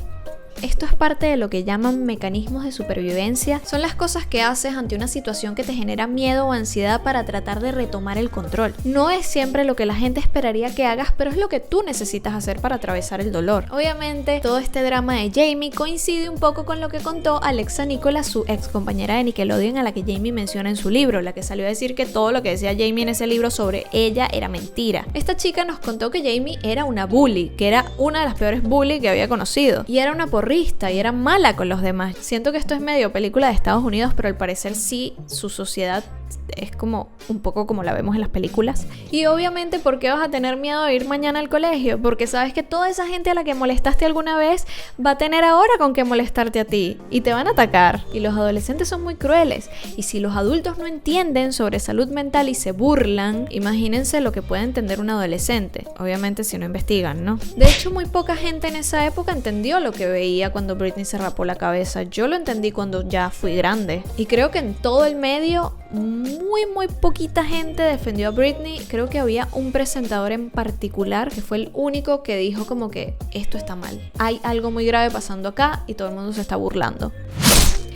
Esto es parte de lo que llaman mecanismos de supervivencia. Son las cosas que haces ante una situación que te genera miedo o ansiedad para tratar de retomar el control. No es siempre lo que la gente esperaría que hagas, pero es lo que tú necesitas hacer para atravesar el dolor. Obviamente, todo este drama de Jamie coincide un poco con lo que contó Alexa Nikola, su ex compañera de Nickelodeon, a la que Jamie menciona en su libro, la que salió a decir que todo lo que decía Jamie en ese libro sobre ella era mentira. Esta chica nos contó que Jamie era una bully, que era una de las peores bullies que había conocido, y era una porrista y era mala con los demás. Siento que esto es medio película de Estados Unidos, pero al parecer sí, su sociedad es como un poco como la vemos en las películas. Y obviamente, ¿por qué vas a tener miedo de ir mañana al colegio? Porque sabes que toda esa gente a la que molestaste alguna vez va a tener ahora con qué molestarte a ti y te van a atacar. Y los adolescentes son muy crueles, y si los adultos no entienden sobre salud mental y se burlan, imagínense lo que puede entender un adolescente, obviamente si no investigan, ¿no? De hecho, muy poca gente en esa época entendió lo que veía cuando Britney se rapó la cabeza. Yo lo entendí cuando ya fui grande, y creo que en todo el medio muy poquita gente defendió a Britney. Creo que había un presentador en particular que fue el único que dijo como que esto está mal, hay algo muy grave pasando acá y todo el mundo se está burlando.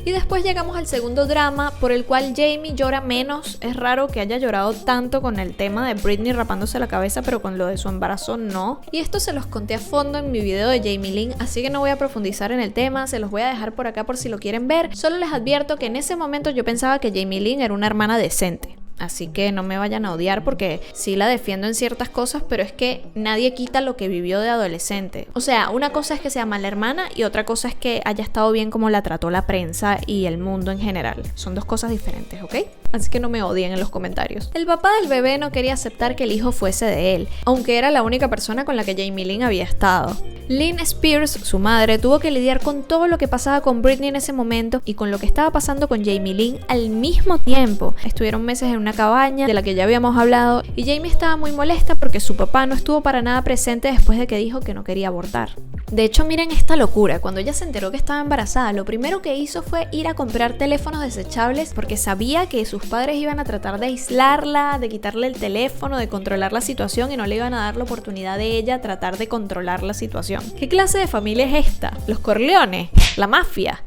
Y después llegamos al segundo drama, por el cual Jamie llora menos. Es raro que haya llorado tanto con el tema de Britney rapándose la cabeza, pero con lo de su embarazo no. Y esto se los conté a fondo en mi video de Jamie Lynn, así que no voy a profundizar en el tema, se los voy a dejar por acá por si lo quieren ver. Solo les advierto que en ese momento yo pensaba que Jamie Lynn era una hermana decente. Así que no me vayan a odiar porque sí la defiendo en ciertas cosas, pero es que nadie quita lo que vivió de adolescente. O sea, una cosa es que sea mala hermana y otra cosa es que haya estado bien como la trató la prensa y el mundo en general. Son dos cosas diferentes, ¿ok? Así que no me odien en los comentarios. El papá del bebé no quería aceptar que el hijo fuese de él, aunque era la única persona con la que Jamie Lynn había estado. Lynn Spears, su madre, tuvo que lidiar con todo lo que pasaba con Britney en ese momento y con lo que estaba pasando con Jamie Lynn al mismo tiempo. Estuvieron meses en una cabaña de la que ya habíamos hablado y Jamie estaba muy molesta porque su papá no estuvo para nada presente después de que dijo que no quería abortar. De hecho, miren esta locura. Cuando ella se enteró que estaba embarazada, lo primero que hizo fue ir a comprar teléfonos desechables porque sabía que sus padres iban a tratar de aislarla, de quitarle el teléfono, de controlar la situación y no le iban a dar la oportunidad de ella tratar de controlar la situación. ¿Qué clase de familia es esta? ¿Los Corleones? ¿La mafia?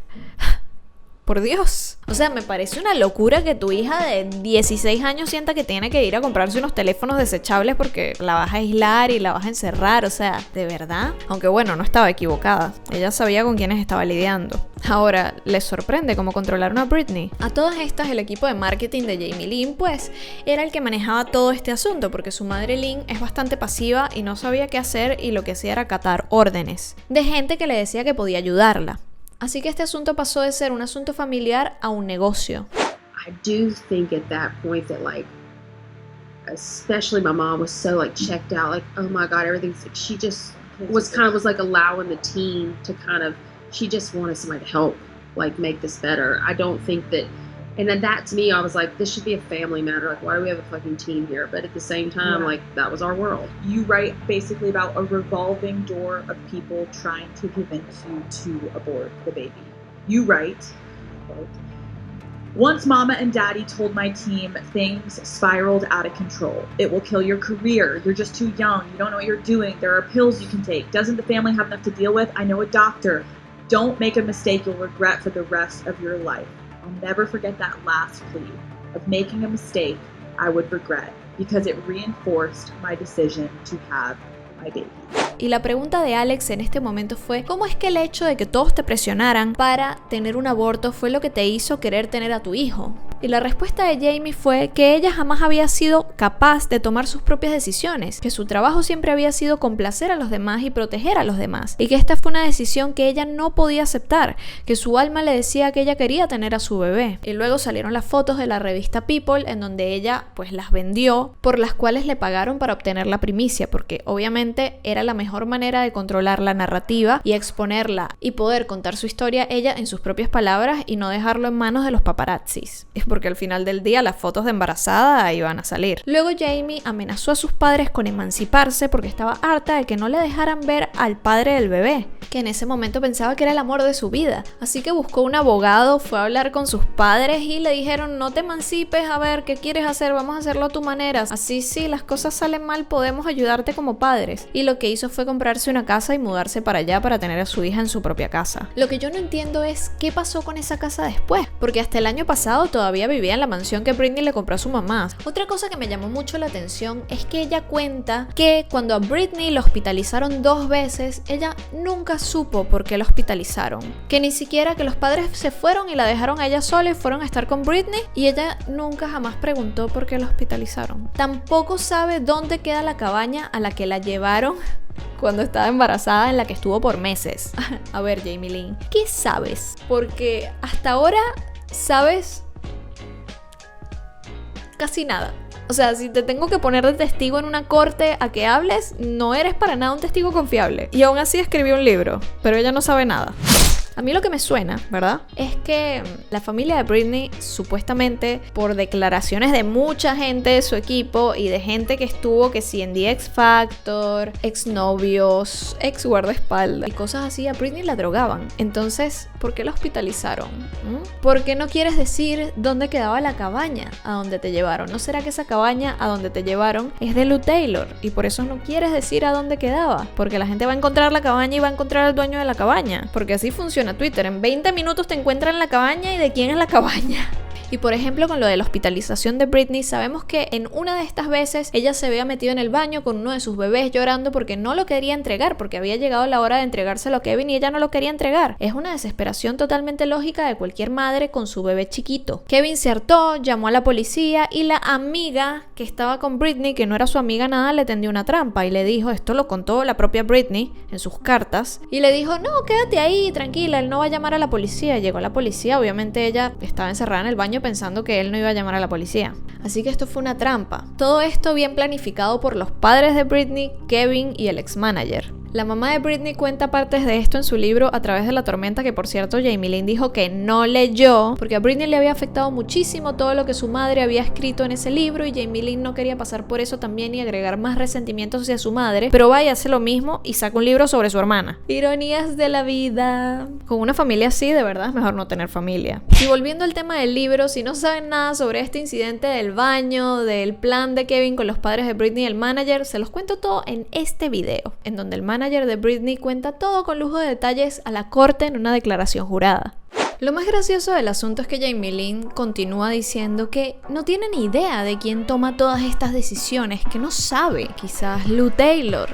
Por Dios. O sea, me parece una locura que tu hija de 16 años sienta que tiene que ir a comprarse unos teléfonos desechables porque la vas a aislar y la vas a encerrar. O sea, ¿de verdad? Aunque bueno, no estaba equivocada. Ella sabía con quiénes estaba lidiando. Ahora, ¿les sorprende cómo controlaron a Britney? A todas estas, el equipo de marketing de Jamie Lynn, pues, era el que manejaba todo este asunto porque su madre Lynn es bastante pasiva y no sabía qué hacer y lo que hacía era acatar órdenes de gente que le decía que podía ayudarla. Así que este asunto pasó de ser un asunto familiar a un negocio. I do think at that point that like, especially my mom was so like checked out, like, oh my God, everything's like, she just was like allowing the teen to kind of, she just wanted somebody to help like make this better. I don't think that, and then that to me, I was like, this should be a family matter. Like, why do we have a fucking teen here? But at the same time, like, that was our world. You write basically about a revolving door of people trying to convince you to abort the baby. You write, quote, once Mama and Daddy told my team, things spiraled out of control. It will kill your career. You're just too young. You don't know what you're doing. There are pills you can take. Doesn't the family have enough to deal with? I know a doctor. Don't make a mistake you'll regret for the rest of your life. I'll never forget that last plea of making a mistake I would regret because it reinforced my decision to have my baby. Y la pregunta de Alex en este momento fue, ¿cómo es que el hecho de que todos te presionaran para tener un aborto fue lo que te hizo querer tener a tu hijo? Y la respuesta de Jamie fue que ella jamás había sido capaz de tomar sus propias decisiones, que su trabajo siempre había sido complacer a los demás y proteger a los demás, y que esta fue una decisión que ella no podía aceptar, que su alma le decía que ella quería tener a su bebé. Y luego salieron las fotos de la revista People en donde ella pues las vendió, por las cuales le pagaron para obtener la primicia, porque obviamente era la mejor manera de controlar la narrativa y exponerla y poder contar su historia ella en sus propias palabras y no dejarlo en manos de los paparazzis. Es porque al final del día las fotos de embarazada iban a salir. Luego Jamie amenazó a sus padres con emanciparse porque estaba harta de que no le dejaran ver al padre del bebé, que en ese momento pensaba que era el amor de su vida. Así que buscó un abogado, fue a hablar con sus padres y le dijeron, no te emancipes, a ver, ¿qué quieres hacer? Vamos a hacerlo a tu manera. Así sí, las cosas salen mal, podemos ayudarte como padres. Y lo que hizo fue comprarse una casa y mudarse para allá para tener a su hija en su propia casa. Lo que yo no entiendo es qué pasó con esa casa después, porque hasta el año pasado todavía vivía en la mansión que Britney le compró a su mamá. Otra cosa que me llamó mucho la atención es que ella cuenta que cuando a Britney la hospitalizaron 2 veces, ella nunca supo por qué la hospitalizaron. Que ni siquiera que los padres se fueron y la dejaron a ella sola y fueron a estar con Britney y ella nunca jamás preguntó por qué la hospitalizaron. Tampoco sabe dónde queda la cabaña a la que la llevaron cuando estaba embarazada, en la que estuvo por meses. A ver, Jamie Lynn, ¿qué sabes? Porque hasta ahora sabes casi nada. O sea, si te tengo que poner de testigo en una corte a que hables, no eres para nada un testigo confiable. Y aún así escribió un libro, pero ella no sabe nada. A mí lo que me suena, ¿verdad?, es que la familia de Britney, supuestamente por declaraciones de mucha gente de su equipo y de gente que estuvo que sí en The X Factor, exnovios, ex guardaespaldas y cosas así, a Britney la drogaban. Entonces, ¿por qué la hospitalizaron? ¿Por qué no quieres decir dónde quedaba la cabaña a donde te llevaron? ¿No será que esa cabaña a donde te llevaron es de Lou Taylor y por eso no quieres decir a dónde quedaba? Porque la gente va a encontrar la cabaña y va a encontrar al dueño de la cabaña. Porque así funciona Twitter. En 20 minutos te encuentran la cabaña y de quién es la cabaña. Y por ejemplo, con lo de la hospitalización de Britney, sabemos que en una de estas veces ella se había metido en el baño con uno de sus bebés llorando porque no lo quería entregar, porque había llegado la hora de entregárselo a Kevin y ella no lo quería entregar. Es una desesperación totalmente lógica de cualquier madre con su bebé chiquito. Kevin se hartó, llamó a la policía y la amiga que estaba con Britney, que no era su amiga nada, le tendió una trampa y le dijo, esto lo contó la propia Britney en sus cartas, y le dijo, no, quédate ahí, tranquila, él no va a llamar a la policía. Llegó la policía, obviamente ella estaba encerrada en el baño pensando que él no iba a llamar a la policía. Así que esto fue una trampa. Todo esto bien planificado por los padres de Britney, Kevin y el ex-manager. La mamá de Britney cuenta partes de esto en su libro A través de la tormenta, que por cierto Jamie Lynn dijo que no leyó porque a Britney le había afectado muchísimo todo lo que su madre había escrito en ese libro y Jamie Lynn no quería pasar por eso también y agregar más resentimientos hacia su madre, pero vaya, hace lo mismo y saca un libro sobre su hermana. Ironías de la vida. Con una familia así, de verdad es mejor no tener familia. Y volviendo al tema del libro, si no saben nada sobre este incidente del baño, del plan de Kevin con los padres de Britney y el manager, se los cuento todo en este video, en donde el manager de Britney cuenta todo con lujo de detalles a la corte en una declaración jurada. Lo más gracioso del asunto es que Jamie Lynn continúa diciendo que no tiene ni idea de quién toma todas estas decisiones, que no sabe. Quizás Lou Taylor.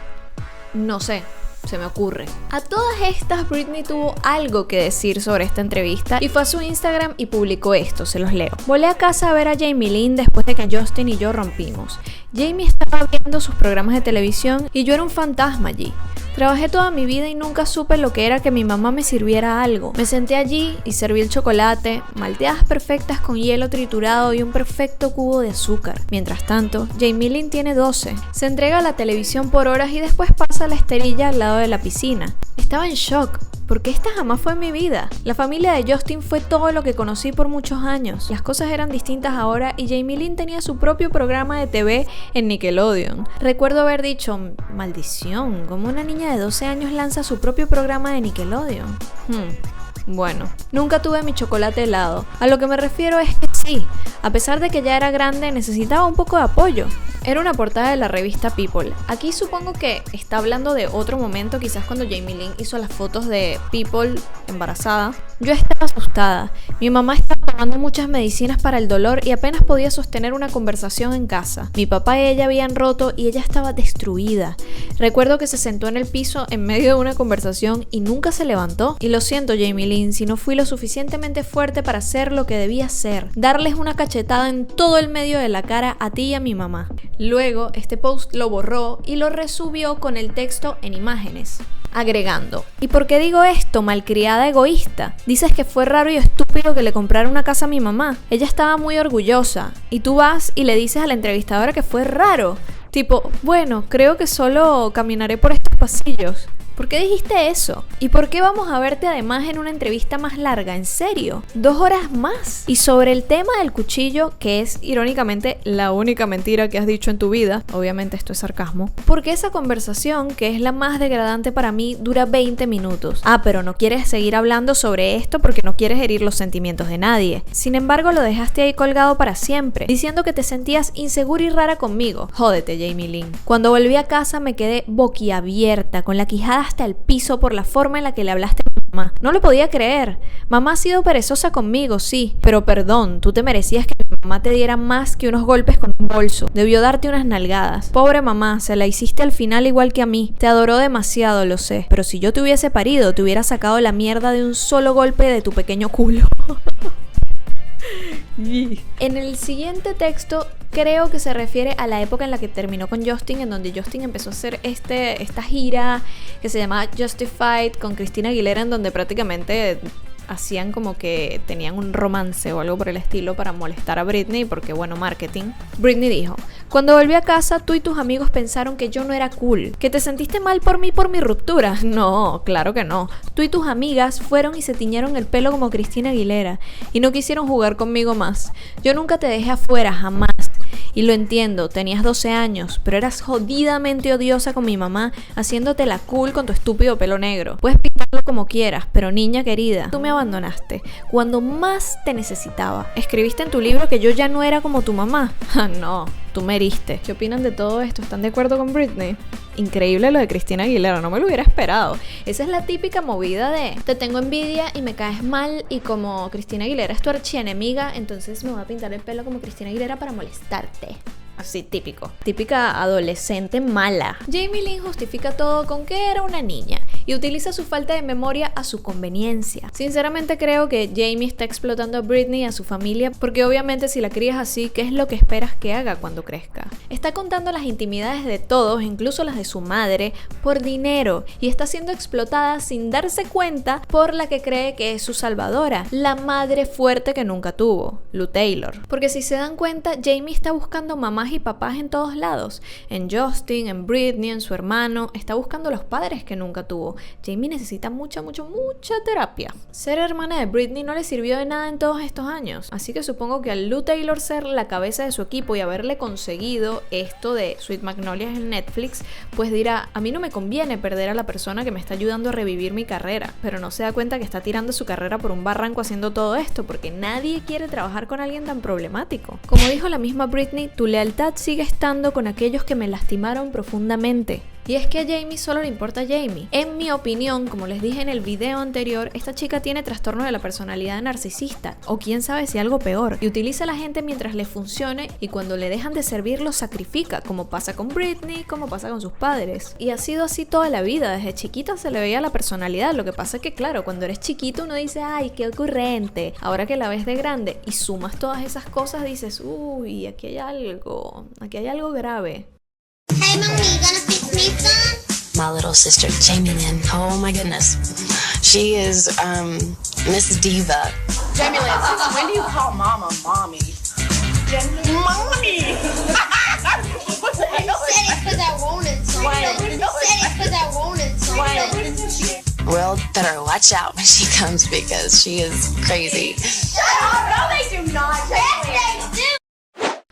No sé. Se me ocurre. A todas estas, Britney tuvo algo que decir sobre esta entrevista y fue a su Instagram y publicó esto, se los leo. Volé a casa a ver a Jamie Lynn después de que Justin y yo rompimos. Jamie estaba viendo sus programas de televisión y yo era un fantasma allí. Trabajé toda mi vida y nunca supe lo que era que mi mamá me sirviera algo. Me senté allí y serví el chocolate, malteadas perfectas con hielo triturado y un perfecto cubo de azúcar. Mientras tanto, Jamie Lynn tiene 12. Se entrega a la televisión por horas y después pasa la esterilla al lado de la piscina. Estaba en shock, porque esta jamás fue mi vida. La familia de Justin fue todo lo que conocí por muchos años. Las cosas eran distintas ahora y Jamie Lynn tenía su propio programa de TV en Nickelodeon. Recuerdo haber dicho, maldición, ¿cómo una niña de 12 años lanza su propio programa de Nickelodeon? Bueno, nunca tuve mi chocolate helado. A lo que me refiero es que sí, a pesar de que ya era grande, necesitaba un poco de apoyo. Era una portada de la revista People. Aquí supongo que está hablando de otro momento, quizás cuando Jamie Lynn hizo las fotos de People embarazada. Yo estaba asustada. Mi mamá estaba tomando muchas medicinas para el dolor y apenas podía sostener una conversación en casa. Mi papá y ella habían roto y ella estaba destruida. Recuerdo que se sentó en el piso en medio de una conversación y nunca se levantó. Y lo siento, Jamie Lynn, si no fui lo suficientemente fuerte para hacer lo que debía hacer. Darles una cachetada en todo el medio de la cara a ti y a mi mamá. Luego, este post lo borró y lo resubió con el texto en imágenes, agregando: ¿y por qué digo esto, malcriada egoísta? Dices que fue raro y estúpido que le comprara una casa a mi mamá. Ella estaba muy orgullosa y tú vas y le dices a la entrevistadora que fue raro. Tipo, bueno, creo que solo caminaré por estos pasillos. ¿Por qué dijiste eso? ¿Y por qué vamos a verte además en una entrevista más larga? ¿En serio? 2 horas más. Y sobre el tema del cuchillo, que es irónicamente la única mentira que has dicho en tu vida, obviamente esto es sarcasmo, porque esa conversación, que es la más degradante para mí, dura 20 minutos. Ah, pero no quieres seguir hablando sobre esto porque no quieres herir los sentimientos de nadie. Sin embargo, lo dejaste ahí colgado para siempre, diciendo que te sentías insegura y rara conmigo. Jódete, Jamie Lynn. Cuando volví a casa me quedé boquiabierta, con la quijada hasta el piso por la forma en la que le hablaste a mi mamá. No lo podía creer. Mamá ha sido perezosa conmigo, sí, pero perdón, tú te merecías que mi mamá te diera más que unos golpes con un bolso. Debió darte unas nalgadas. Pobre mamá, se la hiciste al final igual que a mí. Te adoró demasiado, lo sé, pero si yo te hubiese parido, te hubiera sacado la mierda de un solo golpe de tu pequeño culo. En el siguiente texto creo que se refiere a la época en la que terminó con Justin, en donde Justin empezó a hacer esta gira que se llamaba Justified con Christina Aguilera, en donde prácticamente hacían como que tenían un romance o algo por el estilo para molestar a Britney, porque bueno, marketing. Britney dijo: cuando volví a casa, tú y tus amigos pensaron que yo no era cool, que te sentiste mal por mí por mi ruptura. No, claro que no. Tú y tus amigas fueron y se tiñeron el pelo como Cristina Aguilera y no quisieron jugar conmigo más. Yo nunca te dejé afuera, jamás. Y lo entiendo, tenías 12 años, pero eras jodidamente odiosa con mi mamá, haciéndote la cool con tu estúpido pelo negro. Puedes pintarlo como quieras, pero niña querida, tú me abandonaste cuando más te necesitaba. Escribiste en tu libro que yo ya no era como tu mamá. No, tú me heriste. ¿Qué opinan de todo esto? ¿Están de acuerdo con Britney? Increíble lo de Cristina Aguilera, no me lo hubiera esperado. Esa es la típica movida de te tengo envidia y me caes mal, y como Cristina Aguilera es tu archienemiga, entonces me voy a pintar el pelo como Cristina Aguilera para molestarte. Así, típico. Típica adolescente mala. Jamie Lynn justifica todo con que era una niña y utiliza su falta de memoria a su conveniencia. Sinceramente creo que Jamie está explotando a Britney y a su familia, porque obviamente si la crías así, ¿qué es lo que esperas que haga cuando crezca? Está contando las intimidades de todos, incluso las de su madre, por dinero, y está siendo explotada sin darse cuenta por la que cree que es su salvadora, la madre fuerte que nunca tuvo, Lou Taylor. Porque si se dan cuenta, Jamie está buscando mamás y papás en todos lados, en Justin, en Britney, en su hermano, está buscando los padres que nunca tuvo. Jamie necesita mucha terapia. Ser hermana de Britney no le sirvió de nada en todos estos años, así que supongo que al Lou Taylor ser la cabeza de su equipo y haberle conseguido esto de Sweet Magnolias en Netflix, pues dirá: a mí no me conviene perder a la persona que me está ayudando a revivir mi carrera, pero no se da cuenta que está tirando su carrera por un barranco haciendo todo esto, porque nadie quiere trabajar con alguien tan problemático. Como dijo la misma Britney, tu lealtad sigue estando con aquellos que me lastimaron profundamente. Y es que a Jamie solo le importa a Jamie. En mi opinión, como les dije en el video anterior, esta chica tiene trastorno de la personalidad narcisista, o quién sabe si algo peor, y utiliza a la gente mientras le funcione, y cuando le dejan de servir los sacrifica, como pasa con Britney, como pasa con sus padres. Y ha sido así toda la vida, desde chiquita se le veía la personalidad. Lo que pasa es que claro, cuando eres chiquito uno dice: ay, qué ocurrente. Ahora que la ves de grande y sumas todas esas cosas, dices: uy, aquí hay algo grave. Hey, mommy, you gonna fix me some? My little sister, Jamie Lynn. Oh my goodness. She is, Miss Diva. Jamie Lynn, since when do you call Mama Mommy? Mommy! You said it because I wanted something. You said it because I wanted something. Well, Better watch out when she comes because she is crazy. shut up! No, they do not. Yes, they do.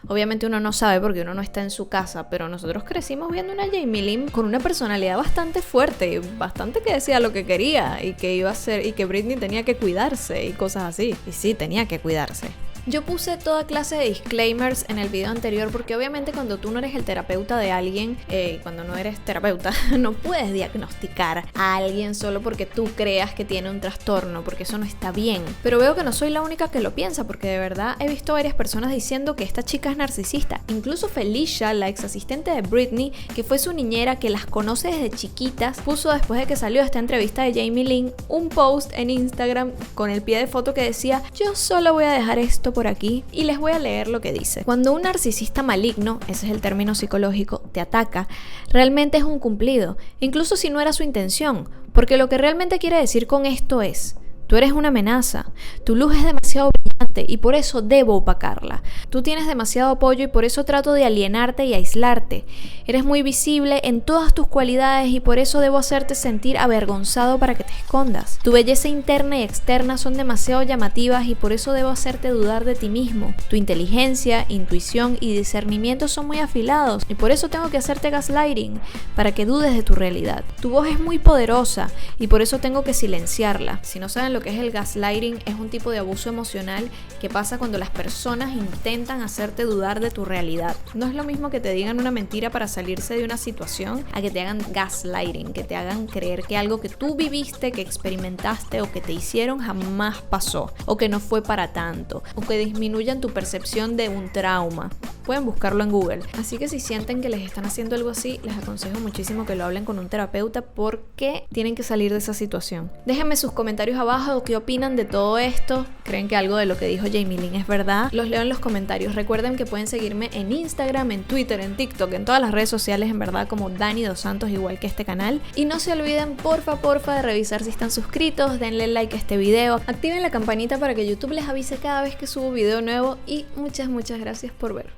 Obviamente uno no sabe porque uno no está en su casa, pero nosotros crecimos viendo una Jamie Lynn con una personalidad bastante fuerte, bastante que decía lo que quería y que iba a hacer, y que Britney tenía que cuidarse y cosas así. Y sí, tenía que cuidarse. Yo puse toda clase de disclaimers en el video anterior porque obviamente cuando tú no eres el terapeuta de alguien, cuando no eres terapeuta, no puedes diagnosticar a alguien solo porque tú creas que tiene un trastorno, porque eso no está bien. Pero veo que no soy la única que lo piensa, porque de verdad he visto varias personas diciendo que esta chica es narcisista. Incluso Felicia, la ex asistente de Britney, que fue su niñera, que las conoce desde chiquitas, puso después de que salió esta entrevista de Jamie Lynn un post en Instagram con el pie de foto que decía: yo solo voy a dejar esto por aquí, y les voy a leer lo que dice. Cuando un narcisista maligno, ese es el término psicológico, te ataca, realmente es un cumplido, incluso si no era su intención, porque lo que realmente quiere decir con esto es: tú eres una amenaza, tu luz es demasiado brillante y por eso debo opacarla. Tú tienes demasiado apoyo y por eso trato de alienarte y aislarte. Eres muy visible en todas tus cualidades y por eso debo hacerte sentir avergonzado para que te escondas. Tu belleza interna y externa son demasiado llamativas y por eso debo hacerte dudar de ti mismo. Tu inteligencia, intuición y discernimiento son muy afilados y por eso tengo que hacerte gaslighting, para que dudes de tu realidad. Tu voz es muy poderosa y por eso tengo que silenciarla. Si no saben lo que es el gaslighting, es un tipo de abuso emocional que pasa cuando las personas intentan hacerte dudar de tu realidad. No es lo mismo que te digan una mentira para salirse de una situación a que te hagan gaslighting, que te hagan creer que algo que tú viviste, que experimentaste o que te hicieron jamás pasó, o que no fue para tanto, o que disminuyan tu percepción de un trauma. pueden buscarlo en Google. Así que si sienten que les están haciendo algo así, les aconsejo muchísimo que lo hablen con un terapeuta porque tienen que salir de esa situación. Déjenme sus comentarios abajo, qué opinan de todo esto. ¿Creen que algo de lo que dijo Jamie Lynn es verdad? Los leo en los comentarios. Recuerden que pueden seguirme en Instagram, en Twitter, en TikTok, en todas las redes sociales, en verdad, como Dani Dos Santos, igual que este canal. Y no se olviden, porfa, de revisar si están suscritos, denle like a este video, activen la campanita para que YouTube les avise cada vez que subo video nuevo y muchas gracias por ver.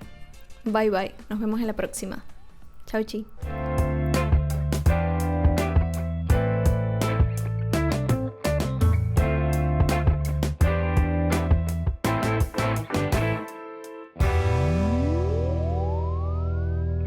Bye bye, nos vemos en la próxima. Chau chi.